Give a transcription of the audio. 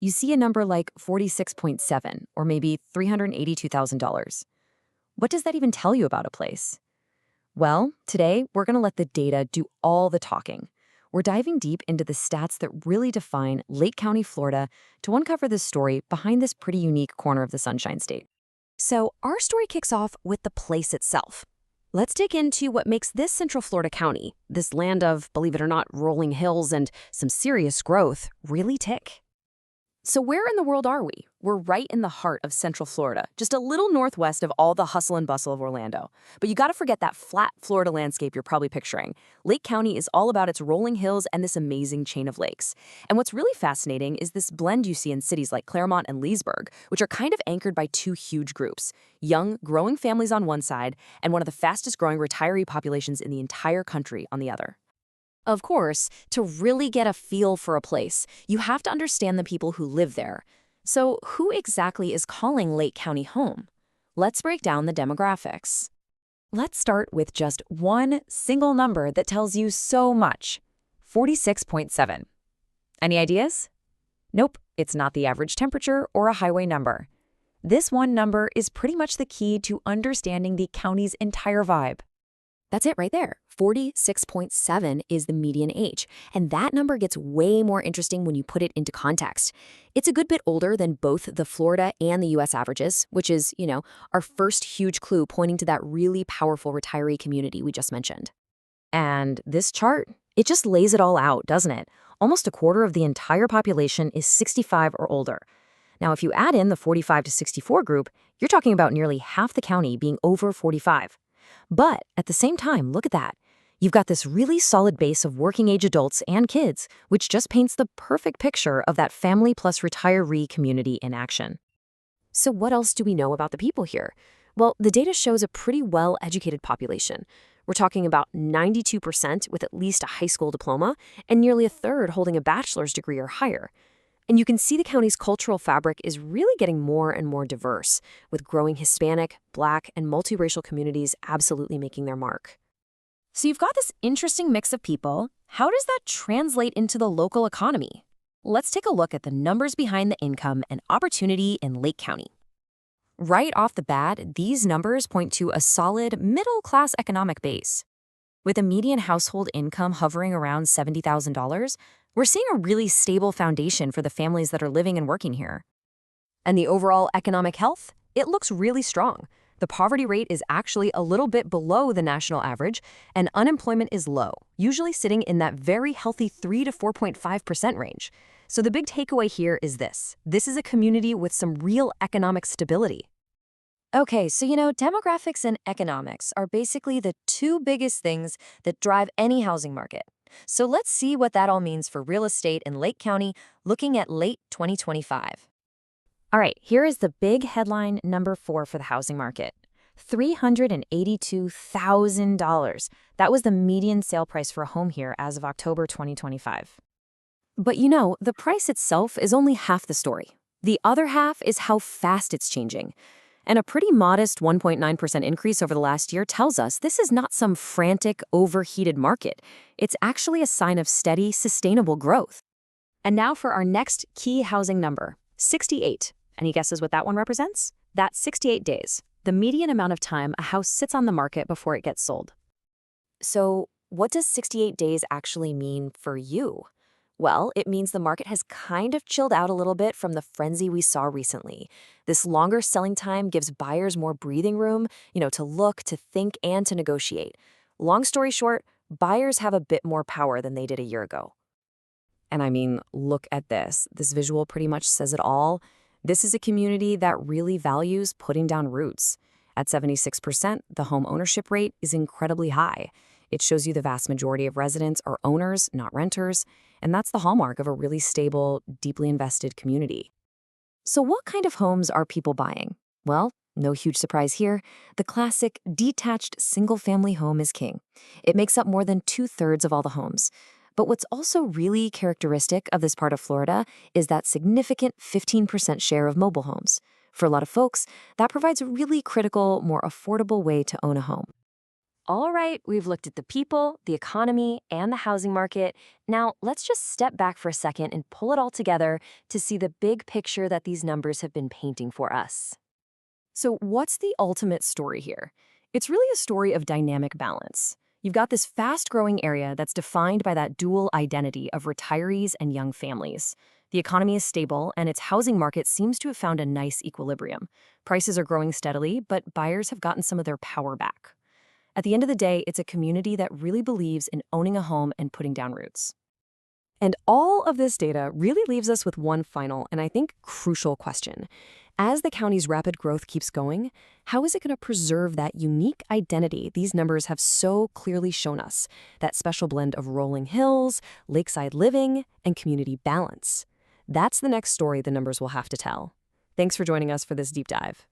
you see a number like 46.7 or maybe $382,000. What does that even tell you about a place? Well, today we're going to let the data do all the talking. We're diving deep into the stats that really define Lake County, Florida, to uncover the story behind this pretty unique corner of the Sunshine State. So, our story kicks off with the place itself. Let's dig into what makes this Central Florida county, this land of, believe it or not, rolling hills and some serious growth, really tick. So where in the world are we? We're right in the heart of Central Florida, just a little northwest of all the hustle and bustle of Orlando. But you gotta forget that flat Florida landscape you're probably picturing. Lake County is all about its rolling hills and this amazing chain of lakes. And what's really fascinating is this blend you see in cities like Claremont and Leesburg, which are kind of anchored by two huge groups: young, growing families on one side, and one of the fastest growing retiree populations in the entire country on the other. Of course, to really get a feel for a place, you have to understand the people who live there. So, who exactly is calling Lake County home? Let's break down the demographics. Let's start with just one single number that tells you so much: 46.7. Any ideas? Nope, it's not the average temperature or a highway number. This one number is pretty much the key to understanding the county's entire vibe. That's it right there. 46.7 is the median age, and that number gets way more interesting when you put it into context. It's a good bit older than both the Florida and the US averages, which is, our first huge clue pointing to that really powerful retiree community we just mentioned. And this chart, it just lays it all out, doesn't it? Almost a quarter of the entire population is 65 or older. Now, if you add in the 45 to 64 group, you're talking about nearly half the county being over 45. But at the same time, look at that. You've got this really solid base of working-age adults and kids, which just paints the perfect picture of that family plus retiree community in action. So what else do we know about the people here? Well, the data shows a pretty well-educated population. We're talking about 92% with at least a high school diploma, and nearly a third holding a bachelor's degree or higher. And you can see the county's cultural fabric is really getting more and more diverse, with growing Hispanic, Black, and multiracial communities absolutely making their mark. So you've got this interesting mix of people. How does that translate into the local economy? Let's take a look at the numbers behind the income and opportunity in Lake County. Right off the bat, these numbers point to a solid middle-class economic base. With a median household income hovering around $70,000, we're seeing a really stable foundation for the families that are living and working here. And the overall economic health? It looks really strong. The poverty rate is actually a little bit below the national average, and unemployment is low, usually sitting in that very healthy 3 to 4.5% range. So the big takeaway here is this. This is a community with some real economic stability. Okay, so demographics and economics are basically the two biggest things that drive any housing market. So let's see what that all means for real estate in Lake County looking at late 2025. All right, here is the big headline number 4 for the housing market. $382,000. That was the median sale price for a home here as of October 2025. But the price itself is only half the story. The other half is how fast it's changing. And a pretty modest 1.9% increase over the last year tells us this is not some frantic, overheated market. It's actually a sign of steady, sustainable growth. And now for our next key housing number, 68. Any guesses what that one represents? That's 68 days, the median amount of time a house sits on the market before it gets sold. So what does 68 days actually mean for you? Well, it means the market has kind of chilled out a little bit from the frenzy we saw recently. This longer selling time gives buyers more breathing room, to look, to think, and to negotiate. Long story short, buyers have a bit more power than they did a year ago. And I mean, look at this. This visual pretty much says it all. This is a community that really values putting down roots. At 76%, the home ownership rate is incredibly high. It shows you the vast majority of residents are owners, not renters, and that's the hallmark of a really stable, deeply invested community. So what kind of homes are people buying? Well, no huge surprise here. The classic detached single-family home is king. It makes up more than 2/3 of all the homes. But what's also really characteristic of this part of Florida is that significant 15% share of mobile homes. For a lot of folks, that provides a really critical, more affordable way to own a home. All right, we've looked at the people, the economy, and the housing market. Now, let's just step back for a second and pull it all together to see the big picture that these numbers have been painting for us. So, what's the ultimate story here? It's really a story of dynamic balance. You've got this fast growing area that's defined by that dual identity of retirees and young families. The economy is stable, and its housing market seems to have found a nice equilibrium. Prices are growing steadily, but buyers have gotten some of their power back. At the end of the day, it's a community that really believes in owning a home and putting down roots. And all of this data really leaves us with one final and I think crucial question. As the county's rapid growth keeps going, how is it going to preserve that unique identity these numbers have so clearly shown us? That special blend of rolling hills, lakeside living, and community balance. That's the next story the numbers will have to tell. Thanks for joining us for this deep dive.